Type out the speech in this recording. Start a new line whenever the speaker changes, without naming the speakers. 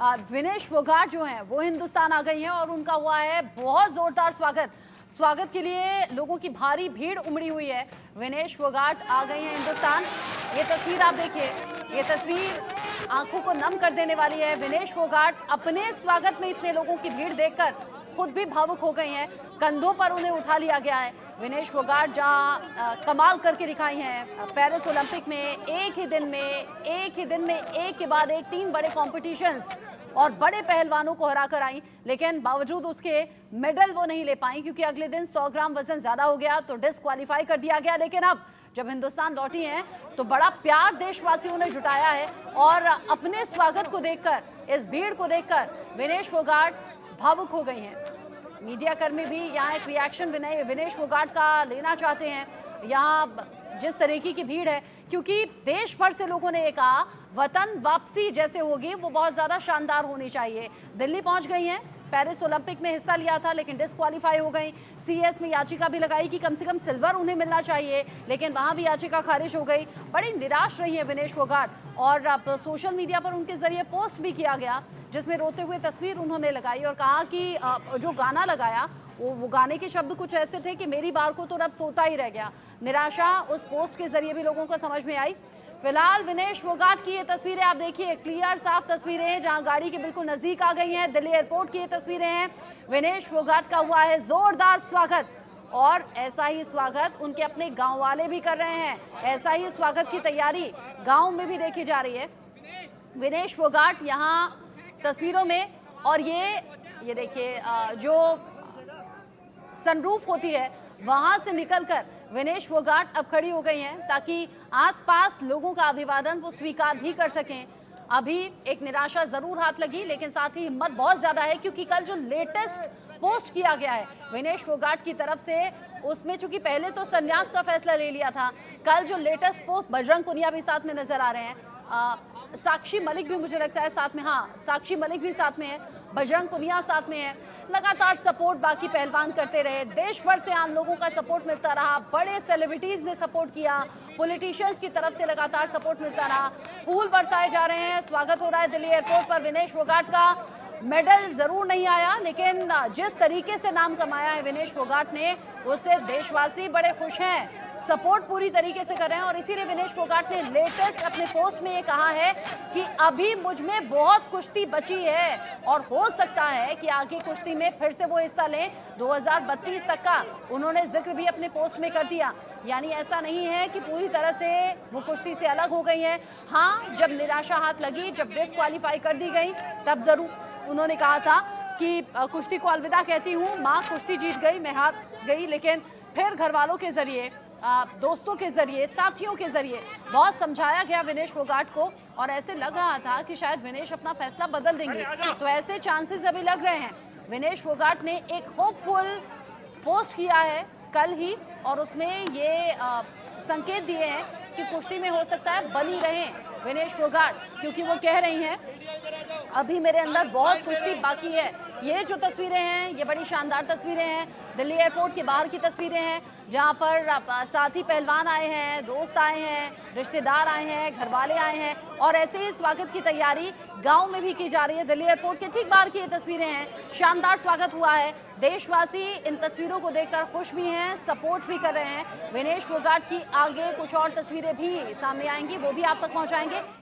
विनेश फोगाट जो हैं वो हिंदुस्तान आ गई हैं और उनका हुआ है बहुत जोरदार स्वागत के लिए लोगों की भारी भीड़ उमड़ी हुई है। विनेश फोगाट आ गई हैं हिंदुस्तान। ये तस्वीर आप देखिए, ये तस्वीर आंखों को नम कर देने वाली है। विनेश फोगाट अपने स्वागत में इतने लोगों की भीड़ देखकर खुद भी भावुक हो गई हैं। कंधों पर उन्हें उठा लिया गया है। विनेश फोगाट जहां कमाल करके दिखाई हैं पेरिस ओलंपिक में, एक ही दिन में एक के बाद एक 3 बड़े कॉम्पिटिशन्स और बड़े पहलवानों को हराकर आई, लेकिन बावजूद उसके मेडल वो नहीं ले पाई क्योंकि अगले दिन 100 ग्राम वजन ज्यादा हो गया तो डिस्क्वालीफाई कर दिया गया। लेकिन अब जब हिंदुस्तान लौटी हैं तो बड़ा प्यार देशवासियों ने जुटाया है और अपने स्वागत को देखकर, इस भीड़ को देखकर विनेश फोगाट भावुक हो गई हैं। मीडिया कर्मी भी यहाँ एक रिएक्शन विनेश फोगाट का लेना चाहते हैं। यहाँ जिस तरीके की भीड़ है, क्योंकि देश भर से लोगों ने ये कहा वतन वापसी जैसे होगी वो बहुत ज़्यादा शानदार होनी चाहिए। दिल्ली पहुंच गई हैं, पेरिस ओलंपिक में हिस्सा लिया था लेकिन डिस्क्वालीफाई हो गई। सीएस में याचिका भी लगाई कि कम से कम सिल्वर उन्हें मिलना चाहिए, लेकिन वहां भी याचिका खारिज हो गई। बड़ी निराश रही है विनेश फोगाट और अब सोशल मीडिया पर उनके जरिए पोस्ट भी किया गया जिसमें रोते हुए तस्वीर उन्होंने लगाई और कहा कि जो गाना लगाया वो गाने के शब्द कुछ ऐसे थे कि मेरी बार को तो रब सोता ही रह गया। निराशा उस पोस्ट के जरिए भी लोगों को समझ में आई। फिलहाल विनेश फोगाट की ये तस्वीरें आप देखिए, क्लियर साफ तस्वीरें हैं जहां गाड़ी के बिल्कुल नजदीक आ गई हैं। दिल्ली एयरपोर्ट की ये तस्वीरें हैं। विनेश फोगाट का हुआ है जोरदार स्वागत और ऐसा ही स्वागत उनके अपने गांव वाले भी कर रहे हैं। ऐसा ही स्वागत की तैयारी गांव में भी देखी जा रही है। विनेश फोगाट यहाँ तस्वीरों में, और ये देखिए जो सनरूफ होती है वहां से निकलकर विनेश फोगाट अब खड़ी हो गई हैं ताकि आसपास लोगों का अभिवादन वो स्वीकार भी कर सकें। अभी एक निराशा जरूर हाथ लगी लेकिन साथ ही हिम्मत बहुत ज्यादा है क्योंकि कल जो लेटेस्ट पोस्ट किया गया है विनेश फोगाट की तरफ से, उसमें चूंकि पहले तो संन्यास का फैसला ले लिया था, कल जो लेटेस्ट पोस्ट, बजरंग पुनिया भी साथ में नजर आ रहे हैं, साक्षी मलिक भी मुझे लगता है साथ में, हाँ साक्षी मलिक भी साथ में है, बजरंग पुनिया साथ में है। लगातार सपोर्ट बाकी पहलवान करते रहे, देश भर से आम लोगों का सपोर्ट मिलता रहा, बड़े सेलिब्रिटीज ने सपोर्ट किया, पॉलिटिशियंस की तरफ से लगातार सपोर्ट मिलता रहा, फूल बरसाए जा रहे हैं। स्वागत हो रहा है दिल्ली एयरपोर्ट पर। विनेश फोगाट का मेडल जरूर नहीं आया लेकिन जिस तरीके से नाम कमाया है विनेश फोगाट ने उससे देशवासी बड़े खुश हैं, सपोर्ट पूरी तरीके से कर रहे हैं। और इसीलिए विनेश फोगाट ने लेटेस्ट अपने पोस्ट में ये कहा है कि अभी मुझ में बहुत कुश्ती बची है और हो सकता है कि आगे कुश्ती में फिर से वो हिस्सा लें 2032 तक का उन्होंने जिक्र भी अपने पोस्ट में कर दिया। यानी ऐसा नहीं है कि पूरी तरह से वो कुश्ती से अलग हो गई हैं। हाँ, जब निराशा हाथ लगी, जब डिस्क्वालीफाई कर दी गई, तब जरूर उन्होंने कहा था कि कुश्ती को अलविदा कहती हूँ, माँ कुश्ती जीत गई, मैं हार गई, लेकिन फिर घर वालों के जरिए, दोस्तों के जरिए, साथियों के जरिए बहुत समझाया गया विनेश फोगाट को और ऐसे लग रहा था कि शायद विनेश अपना फैसला बदल देंगे। तो ऐसे चांसेस अभी लग रहे हैं। विनेश फोगाट ने एक होपफुल पोस्ट किया है कल ही और उसमें ये संकेत दिए हैं कि कुश्ती में हो सकता है बनी रहें विनेश फोगाट, क्योंकि वो कह रही हैं अभी मेरे अंदर बहुत कुश्ती बाकी है। ये जो तस्वीरें हैं ये बड़ी शानदार तस्वीरें हैं, दिल्ली एयरपोर्ट के बाहर की तस्वीरें हैं जहां पर साथी पहलवान आए हैं, दोस्त आए हैं, रिश्तेदार आए हैं, घर वाले आए हैं और ऐसे ही स्वागत की तैयारी गांव में भी की जा रही है। दिल्ली एयरपोर्ट के ठीक बाहर की ये तस्वीरें हैं, शानदार स्वागत हुआ है। देशवासी इन तस्वीरों को देखकर खुश भी हैं, सपोर्ट भी कर रहे हैं। विनेश फोगाट की आगे कुछ और तस्वीरें भी सामने आएंगी, वो भी आप तक पहुंचाएंगे।